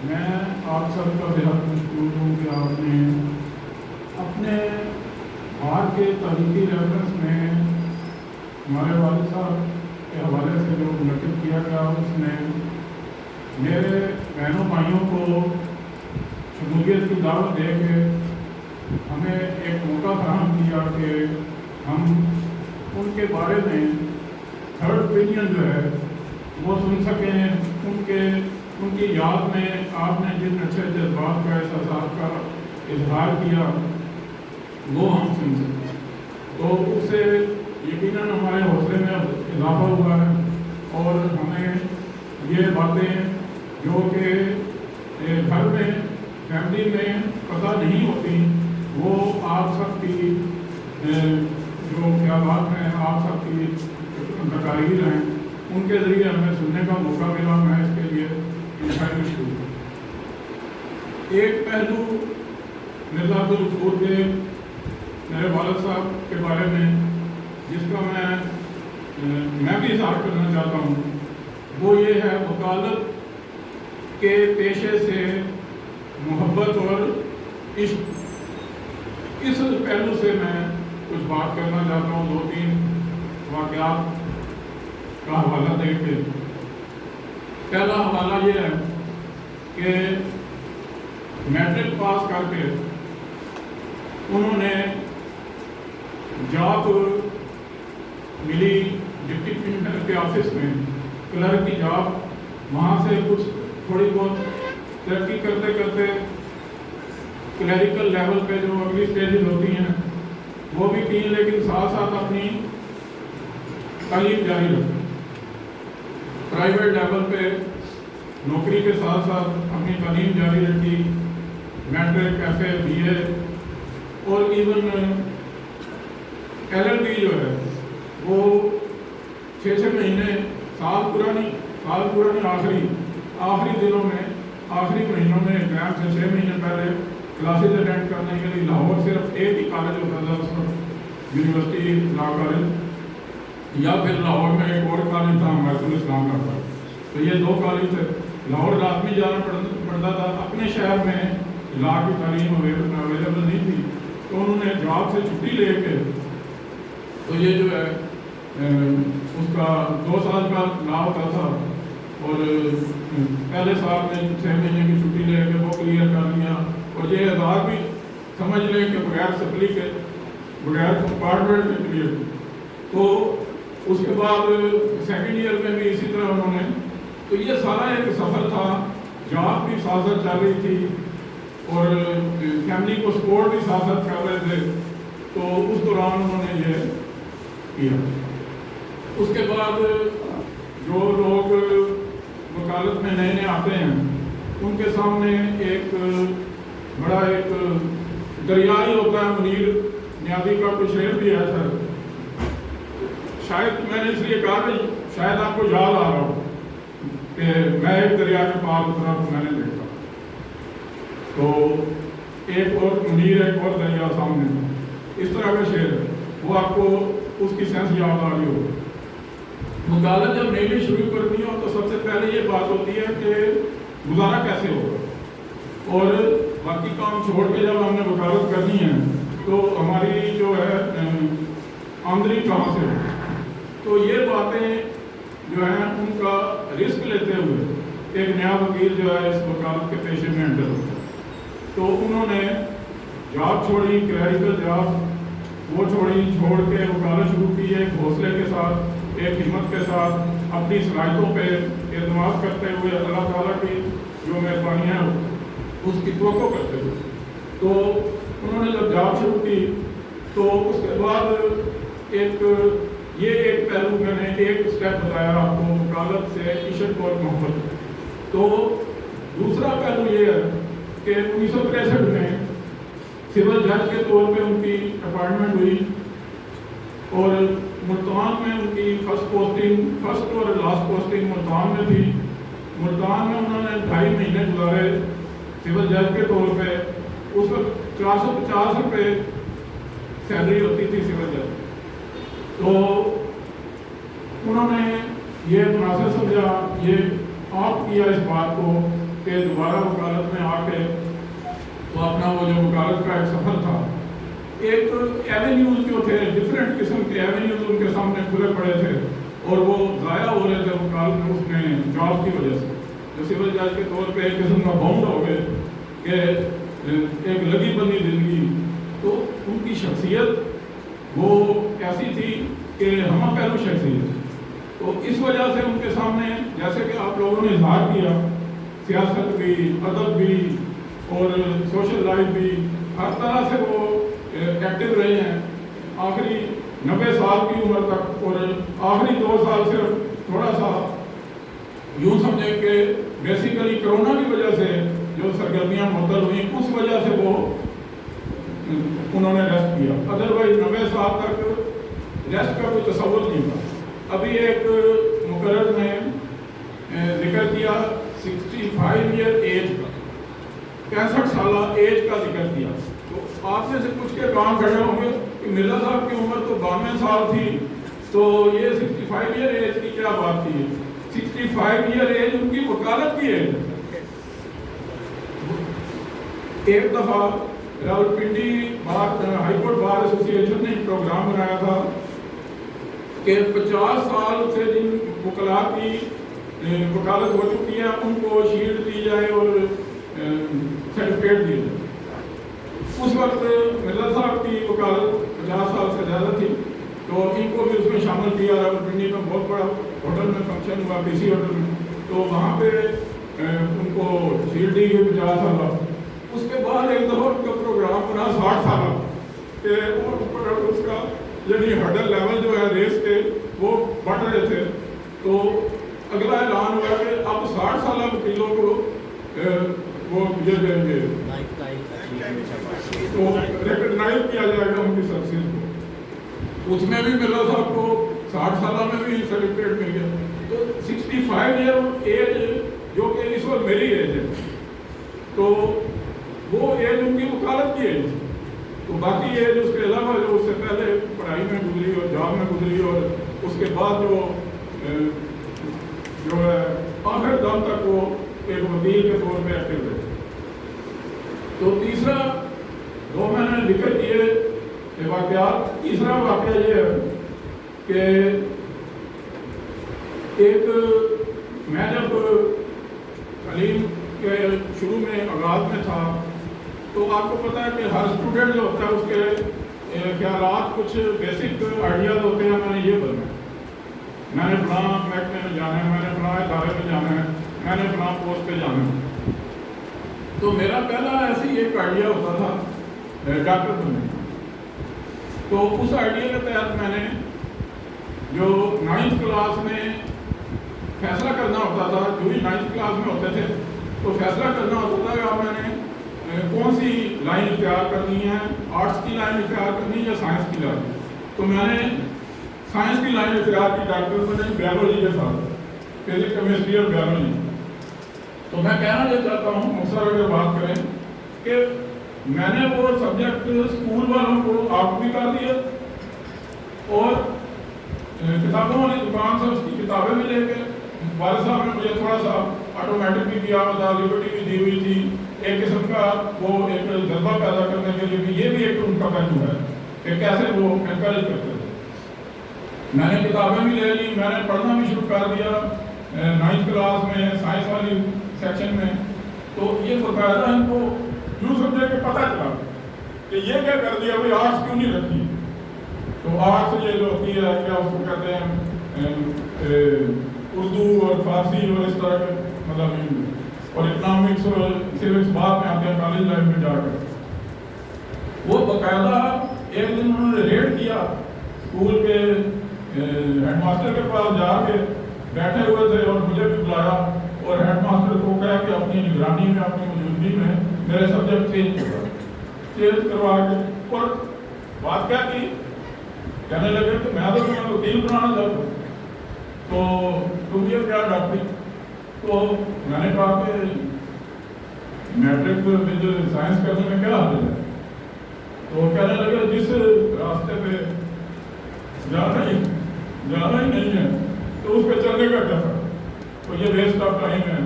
میں آپ سب کا بہت مشکور ہوں کہ آپ نے اپنے بار کے تاریخی ریفرنس میں ہمارے والد صاحب کے حوالے سے جو منعقد کیا گیا اس میں میرے بہنوں بھائیوں کو شمولیت کی دعوت دے کے ہمیں ایک موقع فراہم کیا کہ ہم ان کے بارے میں تھرڈ اوپینین جو ہے وہ سن سکیں، ان کی یاد میں آپ نے جن اچھے جذبات کا احساسات کا اظہار کیا وہ ہم سن سکیں، تو اس سے یقیناً ہمارے حوصلے میں اضافہ ہوا ہے اور ہمیں یہ باتیں جو کہ گھر میں فیملی میں پتہ نہیں ہوتی وہ آپ سب کی جو خیالات ہیں، آپ سب کی تقاریر ہیں، ان کے ذریعے ہمیں سننے کا موقع ملا۔ میں اس کے لیے انتہائی مشکور ہوں۔ ایک پہلو مرزا عبدالغفور کے میرے والد صاحب کے بارے میں جس کا میں بھی اظہار کرنا چاہتا ہوں وہ یہ ہے وکالت کے پیشے سے محبت اور عشق۔ اس پہلو سے میں کچھ بات کرنا چاہتا ہوں، 2-3 واقعات کا حوالہ دے کے۔ پہلا حوالہ یہ ہے کہ میٹرک پاس کر کے انہوں نے جاب ملی ڈپٹی کمشنر کے آفس میں، کلرک کی جاب، وہاں سے کچھ تھوڑی بہت ترقی کرتے کرتے کلیریکل لیول پہ جو اگلی سٹیجز ہوتی ہیں وہ بھی کی، لیکن ساتھ ساتھ اپنی تعلیم جاری رکھی۔ پرائیویٹ لیول پہ نوکری کے ساتھ ساتھ اپنی تعلیم جاری رکھی، میٹرک، ایف اے، بی اے اور ایون LLB جو ہے وہ 6 مہینے سال پورا نہیں آخری دنوں میں، آخری مہینوں میں ایگزام سے 6 مہینے پہلے کلاسز اٹینڈ کرنے کے لیے لاہور صرف ایک ہی کالج ہوتا تھا اس وقت، یونیورسٹی لا کالج، یا پھر لاہور میں ایک اور کالج تھا حمایت الاسلام کا تھا، تو یہ 2 کالج تھے۔ لاہور لازمی جانا پڑتا تھا، اپنے شہر میں لا کی تعلیم اویلیبل نہیں تھی، تو انہوں نے جاب سے چھٹی لے کے، تو یہ جو ہے اس کا 2 سال کا لا ہوتا تھا اور پہلے سال میں 6 مہینے کی چھٹی لے کے وہ کلیئر کر لیا، اور یہ اظہار بھی سمجھ لیں کہ بغیر سپلی کے، بغیر کمپارٹمنٹ میں کلیئر۔ تو اس کے بعد سیکنڈ ایئر میں بھی اسی طرح انہوں نے، تو یہ سارا ایک سفر تھا، جاب بھی ساتھ ساتھ چل رہی تھی اور فیملی کو سپورٹ بھی ساتھ ساتھ کر رہے تھے، تو اس دوران انہوں نے یہ کیا۔ اس کے بعد جو لوگ وکالت میں نئے آتے ہیں ان کے سامنے ایک بڑا ایک دریائی ہوتا ہے، منیر نیازی کا کچھ شعر بھی ہے سر، شاید میں نے اس لیے کہا کہ شاید آپ کو یاد آ رہا ہو کہ میں ایک دریا کے پار اترا تو میں نے دیکھا، تو ایک اور منیر، ایک اور دریا سامنے، اس طرح کا شعر ہے، وہ آپ کو اس کی سینس یاد آ رہی ہو۔ وکالت جب نئی شروع کرنی ہو تو سب سے پہلے یہ بات ہوتی ہے کہ گزارا کیسے ہوگا، اور باقی کام چھوڑ کے جب ہم نے وکالت کرنی ہے تو ہماری جو ہے آمدنی کہاں سے ہو، تو یہ باتیں جو ہیں ان کا رسک لیتے ہوئے ایک نیا وکیل جو ہے اس وکالت کے پیشے میں انٹر ہوتا ہے، تو انہوں نے جاب چھوڑی، کلیریکل جاب وہ چھوڑ کے وکالت شروع کی، ایک حوصلے کے ساتھ، ایک ہمت کے ساتھ، اپنی صلاحیتوں پہ اعتماد کرتے ہوئے، اللہ تعالیٰ کی جو مہربانیاں اس کی توقع کرتے ہوئے۔ تو انہوں نے جب جاب شروع کی تو اس کے بعد ایک پہلو میں نے ایک سٹیپ بتایا آپ کو، وکالت سے عشق اور محبت۔ تو دوسرا پہلو یہ ہے کہ 1963 میں سول جج کے طور پہ ان کی اپائنٹمنٹ ہوئی، اور ملتان میں ان کی فرسٹ اور لاسٹ پوسٹنگ ملتان میں تھی۔ ملتان میں انہوں نے 2.5 مہینے گزارے سول جج کے طور پہ، اس وقت 450 روپے سیلری ہوتی تھی سول جج، تو انہوں نے یہ مناسب سمجھا، یہ آپ کیا اس بات کو کہ دوبارہ وکالت میں آ کے تو اپنا وہ جو وکالت کا ایک سفر تھا، ایک ایونیوز جو تھے ڈفرینٹ قسم کے ایونیوز ان کے سامنے کھلے پڑے تھے اور وہ ضائع ہو رہے تھے وکالت میں اس میں جاب کی وجہ سے، جو سول جج کے طور پہ ایک قسم کا باؤنڈ ہو گئے کہ ایک لگی بندی زندگی. تو ان کی شخصیت وہ ایسی تھی کہ ہمہ پہلو شخصیت. تو اس وجہ سے ان کے سامنے جیسے کہ آپ لوگوں نے اظہار کیا، سیاست بھی، ادب بھی اور سوشل لائف بھی، ہر طرح سے وہ ایکٹیو رہے ہیں آخری 90 سال کی عمر تک. اور آخری 2 سال صرف تھوڑا سا یوں سمجھیں کہ بیسیکلی کرونا کی وجہ سے جو سرگرمیاں معطل ہوئیں اس وجہ سے وہ انہوں نے ریسٹ کیا. ادروائز 90 سال تک ریسٹ کا کوئی تصور نہیں تھا. ابھی ایک مقرر نے ذکر کیا 65 ایئر ایج کا، 65 سالہ ایج کا ذکر کیا. تو آپ میں سے کچھ کے کام کھڑے ہوں گے کہ مرزا صاحب کی عمر تو 92 سال تھی، تو یہ 65 ایئر ایج کی کیا بات تھی؟ 65 ایئر ایج ان کی وکالت کی ایج. ایک دفعہ راولپنڈی ہائی کورٹ بار ایسوسی ایشن نے ایک پروگرام بنایا تھا کہ 50 سال سے جن وکلاء کی وکالت ہو چکی ہے ان کو شیلڈ دی جائے اور سرٹیفکیٹ دی جائے. اس وقت مرزا صاحب کی وکالت 50 سال سے زیادہ تھی، تو ان کو بھی اس میں شامل کیا. راولپنڈی میں بہت بڑا ہوٹل میں فنکشن ہوا، پی سی ہوٹل میں، تو وہاں پہ ان کو شیلڈ دی گئی 50 سالہ. اس کے بعد ایک دفعہ ان کا پروگرام بنا 60 سالہ کہ اس کا یعنی ہرڈل لیول جو ہے ریس کے وہ بڑھ رہے تھے. تو اگلا اعلان ہوا کہ اب 60 سالہ وکیلوں کو وہ یہ دیں گے، تو ریکگنائز کیا جائے گا ان کی سروسز کو. اس میں بھی مرزا صاحب کو 60 سالہ میں بھی سرٹیفکیٹ مل گیا. تو 65 ایئر ایج جو کہ اس وقت میری ایج ہے، تو وہ ایج ان کی وکالت کی ایج. تو باقی ایج اس کے علاوہ جو اس سے پہلے پڑھائی میں گزری اور جاب میں گزری اور اس کے بعد جو ہے آخر دم تک وہ ایک وکیل کے طور پہ ایکٹیو رہے. تو تیسرا جو میں نے ذکر کیے واقعات، تیسرا واقعہ یہ ہے کہ ایک میں جب تعلیم کے شروع میں آغاز میں تھا تو آپ کو پتہ ہے کہ ہر اسٹوڈنٹ جو ہوتا ہے اس کے خیالات کچھ بیسک آئیڈیاز ہوتے ہیں. میں نے یہ بننا ہے، میں نے فلاں محکمے میں جانا ہے، میں نے فلاں ادارے میں جانا ہے، میں نے فلاں پوسٹ پہ جانا ہے. تو میرا پہلا ایسی ایک آئیڈیا ہوتا تھا ڈاکٹر بننے کا. تو اس آئیڈیا کے تحت میں نے جو 9th کلاس میں فیصلہ کرنا ہوتا تھا، جو بھی 9th کلاس میں ہوتے تھے تو فیصلہ کرنا ہوتا تھا کہ اب میں نے کون سی لائن اختیار کرنی ہے، آرٹس کی لائن اختیار کرنی ہے یا سائنس کی لائن. تو میں نے سائنس کی لائن اختیار کی ڈاکٹر میں نے بیولوجی کے ساتھ، فزکس کیمسٹری اور بیولوجی. تو میں کہنا یہ چاہتا ہوں مختصر اگر بات کریں کہ میں نے وہ سبجیکٹ اسکول والوں کو آف بھی کر دیا اور کتابوں والی دکان سے اس کی کتابیں بھی لے کے والد صاحب نے مجھے تھوڑا سا آٹومیٹک بھی دیا ہوتا، لبرٹی بھی دی ہوئی تھی، ایک قسم کا وہ ایک جذبہ پیدا کرنے کے لیے بھی. یہ بھی ایک ان کا پہلو ہے کہ کیسے وہ انکریج کرتے تھے. میں نے کتابیں بھی لے لی، میں نے پڑھنا بھی شروع کر دیا 9th کلاس میں سائنس والی سیکشن میں. تو یہ باقاعدہ ان کو یوں سمجھے کہ پتہ چلا کہ یہ کیا کر دیا بھائی آرٹس کیوں نہیں رکھی. تو آرٹس یہ جو ہوتی ہے کیا اس کو کہتے ہیں اردو اور فارسی اور اس طرح کے مطلب، اور اکنامکس اور سیوکس بعد میں آتے ہیں کالج لائف میں جا کر. وہ باقاعدہ ایک دن انہوں نے ریڈ کیا اسکول کے ہیڈ ماسٹر کے پاس جا کے بیٹھے ہوئے تھے اور مجھے بھی بلایا اور ہیڈ ماسٹر کو کہا کہ اپنی نگرانی میں اپنی موجودگی میں میرے سبجیکٹ چینج کروا کے. اور بات کیا کی، کہنے لگے کہ میں تو تمہیں وکیل بنانا چاہتا ہوں، تو تم یہ کیا ڈاکٹری. تو میں نے کہا کہ میٹرک ود سائنس کرنے میں کیا حاصل ہے. تو کہنے لگے جس راستے پہ جا رہی جانا ہی نہیں ہے تو اس پہ چلنے کا کیا فرق؟ تو یہ ویسٹ آف ٹائم ہے.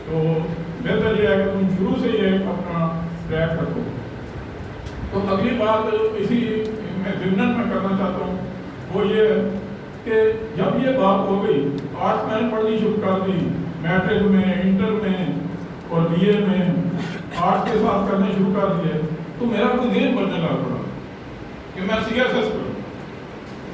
تو بہتر یہ ہے کہ تم شروع سے یہ اپنا ٹریک رکھو. تو اگلی بات اسی میں ضمن میں کرنا چاہتا ہوں وہ یہ ہے کہ جب یہ بات ہو گئی, آرٹس میں نے پڑھنی شروع کر دی, میٹرک میں, انٹر میں اور بی اے میں آرٹس کے ساتھ کرنے شروع کر دیے, تو میرا کوئی ذہن بننے لگ پڑا کہ میں سی ایس ایس کروں.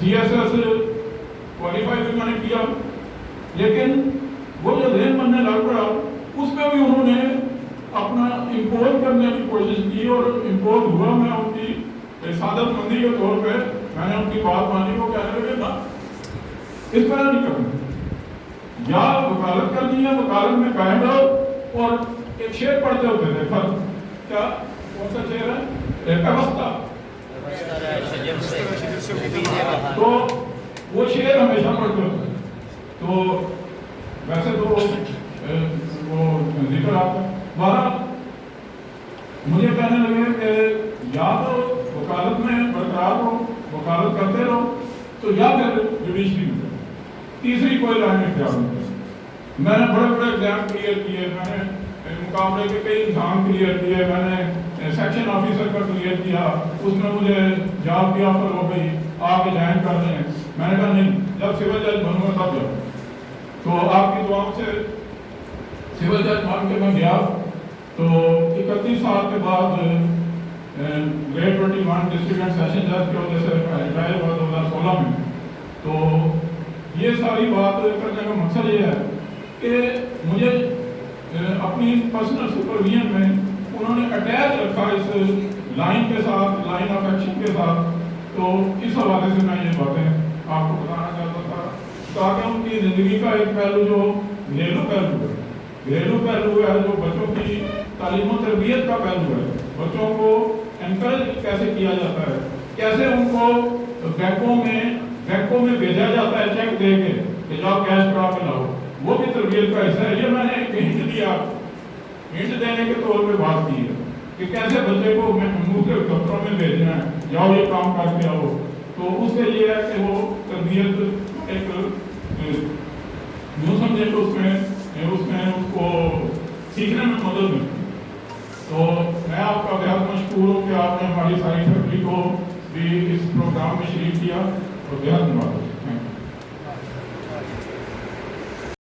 سی ایس ایس کوالیفائی بھی میں نے کیا, لیکن وہ جو ذہن بننے لگ پڑا اس میں بھی انہوں نے اپنا امپوز کرنے کی کوشش کی, اور امپوز ہوا. میں ان کی سعادت مندی کے طور پہ میں نے ان کی بات مانی. کو کہنے لگے نا اس طرح نہیں کرنا, یا وکالت کرنی ہے وکالت میں قائم رہو. اور ایک شعر پڑھتے ہوتے تھے, فرق کیا کون سا شعر ہے, ویوستھا. تو وہ شعر ہمیشہ پڑھتے ہوتے. تو ویسے تو وہ ذکر آتا. بہرحال مجھے کہنے لگے کہ یا تو وکالت میں برقرار ہو, وکالت کرتے رہو, تو یا پھر جوڈیشری میں. تیسری کوئی لائن اختیار نہیں. میں نے بڑے بڑے ایگزام کلیئر کیے, میں نے مقابلے کے کئی امتحان کلیئر کیے, میں نے سیکشن آفیسر کا کلیئر کیا, اس میں مجھے جاب کی آفر ہو گئی, آ کے جوائن کر دیں. میں نے کہا نہیں, جب سول جج بنوں گا تب جاؤ. تو آپ کی دعاؤں سے سول جج بن کے میں گیا. تو 31 سال کے بعد گریڈ 21 ڈسٹرکٹ اینڈ سیشن جج کی وجہ سے ریٹائر ہوا 2016 میں. تو یہ ساری بات کرنے کا مقصد یہ ہے کہ مجھے اپنی پرسنل سپرویژن میں انہوں نے اٹیچ رکھا اس لائن کے ساتھ, لائن آف ایکشن کے ساتھ. تو اس حوالے سے میں یہ باتیں آپ کو بتانا چاہتا تھا, تاکہ ان کی زندگی کا ایک پہلو جو گھریلو پہلو ہے, گھریلو پہلو ہے, جو بچوں کی تعلیم و تربیت کا پہلو ہے, بچوں کو انکریج کیسے کیا جاتا ہے, کیسے ان کو بینکوں میں بھیجا جاتا ہے چیک دے کے کہ جاؤ کیش کرا کے لاؤ, وہ بھی تربیت کا حصہ ہے. یہ میں نے ایک ہنٹ دیا, ہنٹ دینے کے طور پہ بات کی ہے کہ کیسے بچے کو مختلف دفتروں میں بھیجنا ہے, جاؤ یہ کام کر کے آؤ. تو اس سے یہ ہے کہ وہ تربیت ایک یوں سمجھے کہ اس میں اس کو سیکھنے میں مدد ملتی. تو میں آپ کا بہت مشکور ہوں کہ آپ نے ہماری ساری فیملی کو بھی اس پروگرام میں شریک کیا, اور بہت دھنیواد.